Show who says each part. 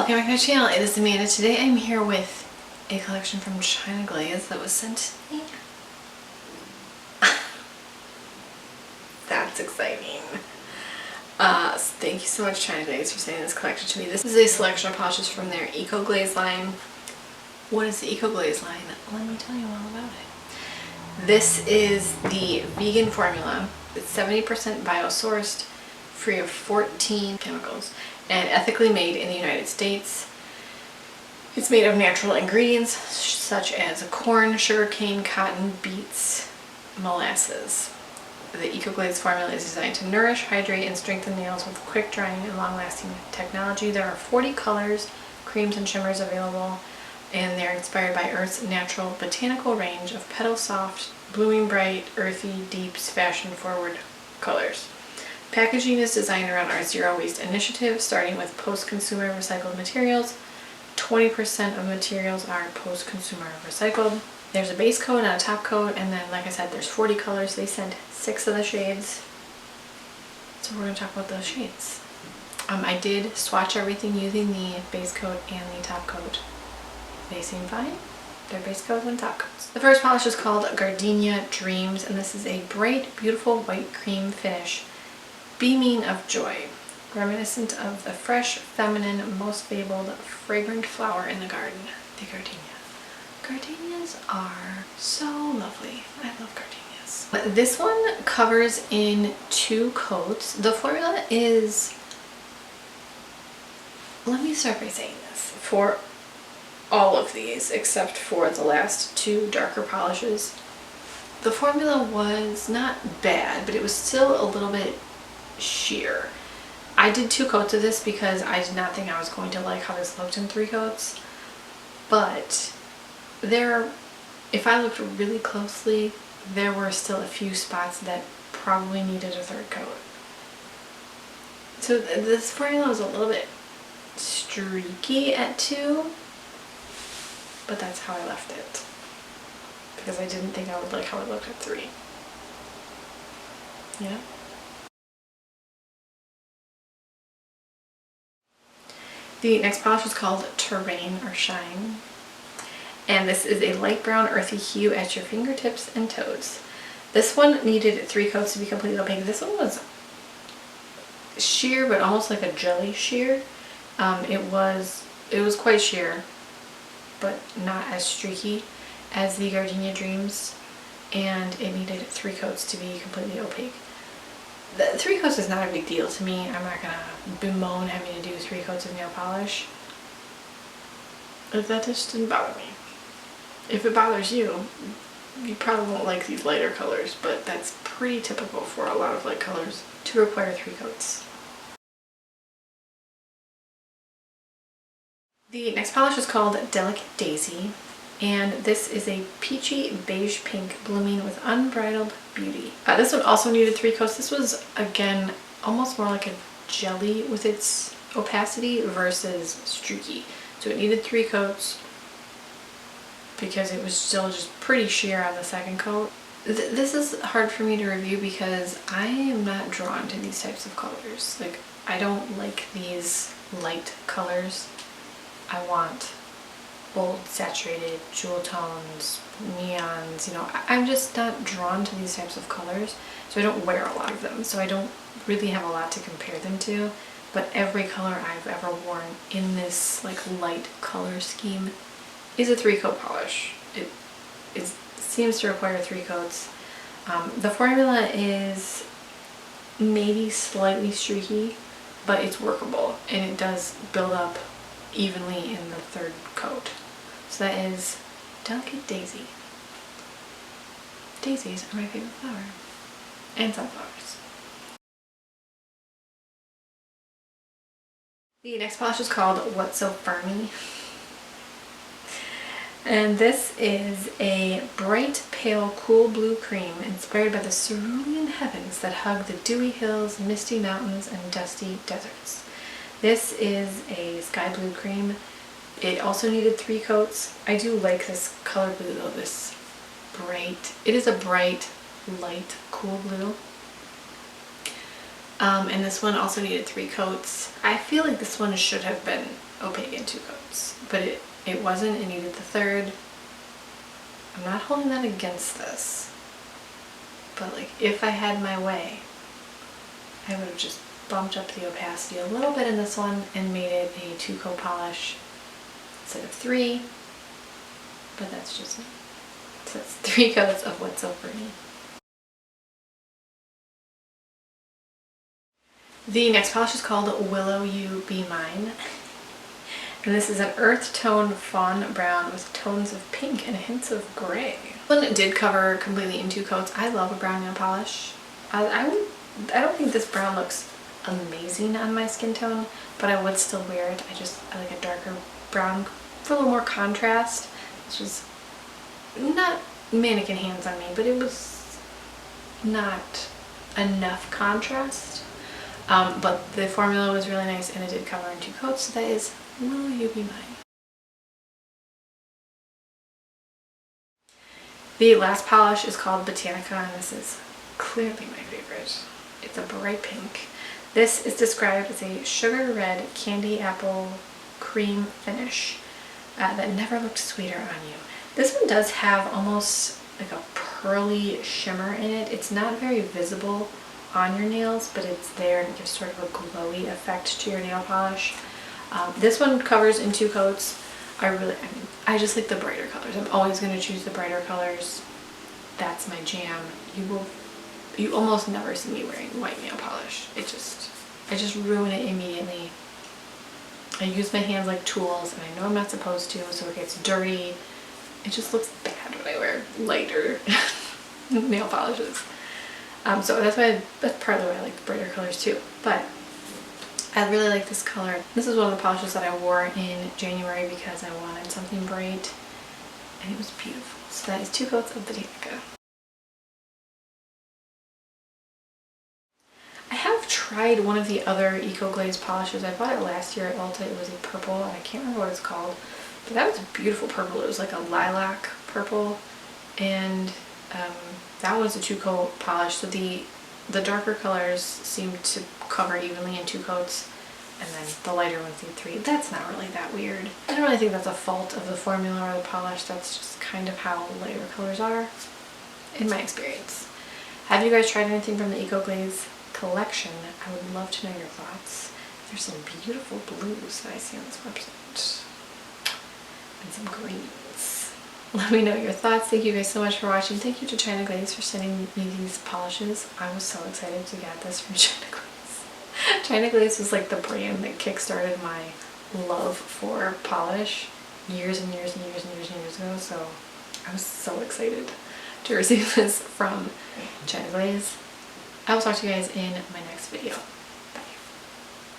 Speaker 1: welcome back to my channel. It is Amanda. Today I'm here with a collection from China Glaze that was sent to me. That's exciting. Thank you so much, China Glaze, for sending this collection to me. This is a selection of polishes from their Eco Glaze line. What is the Eco Glaze line? Let me tell you all about it. This is the vegan formula. It's 70% biosourced, free of 14 chemicals, and ethically made in the United States. It's made of natural ingredients such as corn, sugarcane, cotton, beets, molasses. The Eco Glaze formula is designed to nourish, hydrate, and strengthen nails with quick drying and long-lasting technology. There are 40 colors, creams, and shimmers available, and they're inspired by Earth's natural botanical range of petal-soft, blooming bright, earthy, deeps, fashion-forward colors. Packaging is designed around our zero waste initiative, starting with post-consumer recycled materials. 20% of materials are post-consumer recycled. There's a base coat and a top coat, and then, like I said, there's 40 colors. They sent 6 of the shades. So we're going to talk about those shades. I did swatch everything using the base coat and the top coat. They seem fine. They're base coats and top coats. The first polish is called Gardenia Dreams, and this is a bright, beautiful white cream finish, beaming of joy, reminiscent of the fresh, feminine, most fabled, fragrant flower in the garden, the gardenia. Gardenias are so lovely. I love gardenias. This one covers in 2 coats. The formula is, let me start by saying this, for all of these except for the last 2 darker polishes, the formula was not bad, but it was still a little bit sheer. I did 2 coats of this because I did not think I was going to like how this looked in 3 coats, but if I looked really closely, there were still a few spots that probably needed a 3rd coat. So this formula was a little bit streaky at 2, but that's how I left it, because I didn't think I would like how it looked at 3. Yeah. The next polish is called Terrain or Shine, and this is a light brown earthy hue at your fingertips and toes. This one needed 3 coats to be completely opaque. This one was sheer, but almost like a jelly sheer. It was quite sheer, but not as streaky as the Gardenia Dreams, and it needed 3 coats to be completely opaque. The 3 coats is not a big deal to me. I'm not gonna bemoan having to do 3 coats of nail polish. That just didn't bother me. If it bothers you, you probably won't like these lighter colors, but that's pretty typical for a lot of light colors to require 3 coats. The next polish is called Delicate Daisy, and this is a peachy beige pink blooming with unbridled beauty. This one also needed 3 coats. This was, again, almost more like a jelly with its opacity versus streaky. So it needed 3 coats because it was still just pretty sheer on the 2nd coat. This is hard for me to review because I am not drawn to these types of colors. Like, I don't like these light colors. I want bold, saturated, jewel tones, neons, you know. I'm just not drawn to these types of colors, so I don't wear a lot of them, so I don't really have a lot to compare them to. But every color I've ever worn in this like light color scheme is a 3-coat polish. It seems to require 3 coats. The formula is maybe slightly streaky, but it's workable, and it does build up evenly in the 3rd coat. So that is Delicate Daisy. Daisies are my favorite flower. And sunflowers. The next polish is called What's So Ferny, and this is a bright, pale, cool blue cream inspired by the cerulean heavens that hug the dewy hills, misty mountains, and dusty deserts. This is a sky blue cream. It also needed 3 coats. I do like this color blue though, this bright, it is a bright, light, cool blue. And this one also needed 3 coats. I feel like this one should have been opaque in 2 coats, but it wasn't. It needed the third. I'm not holding that against this, but like if I had my way, I would have just bumped up the opacity a little bit in this one and made it a 2-coat polish instead of 3, but that's just me. So it's 3 coats of what's over me. The next polish is called Willow You Be Mine. And this is an earth tone fawn brown with tones of pink and hints of gray. This one did cover completely in 2 coats. I love a brown nail polish. I don't think this brown looks amazing on my skin tone, but I would still wear it. I like a darker brown for a little more contrast. This was not mannequin hands on me, but it was not enough contrast. But the formula was really nice and it did cover in 2 coats, so that is Will You Be Mine. The last polish is called Botanica, and this is clearly my favorite. It's a bright pink. This is described as a sugar red candy apple cream finish that never looked sweeter on you. This one does have almost like a pearly shimmer in it. It's not very visible on your nails, but it's there and it gives sort of a glowy effect to your nail polish. This one covers in 2 coats. I just like the brighter colors. I'm always going to choose the brighter colors. That's my jam. You almost never see me wearing white nail polish. I just ruin it immediately. I use my hands like tools and I know I'm not supposed to, so it gets dirty. It just looks bad when I wear lighter nail polishes. So that's partly why I like the brighter colors too. But I really like this color. This is one of the polishes that I wore in January because I wanted something bright and it was beautiful. So that is 2 coats of Botanica. I have tried one of the other Eco Glaze polishes. I bought it last year at Ulta. It was a purple and I can't remember what it's called, but that was a beautiful purple. It was like a lilac purple, and that was a 2-coat polish. So the darker colors seem to cover evenly in 2 coats, and then the lighter ones need 3. That's not really that weird. I don't really think that's a fault of the formula or the polish. That's just kind of how lighter colors are, in my experience. Have you guys tried anything from the Eco Glaze collection? I would love to know your thoughts. There's some beautiful blues that I see on this website, and some greens. Let me know your thoughts. Thank you guys so much for watching. Thank you to China Glaze for sending me these polishes. I was so excited to get this from China Glaze. China Glaze was like the brand that kickstarted my love for polish years and years and years and years and years ago, so I was so excited to receive this from China Glaze. I will talk to you guys in my next video.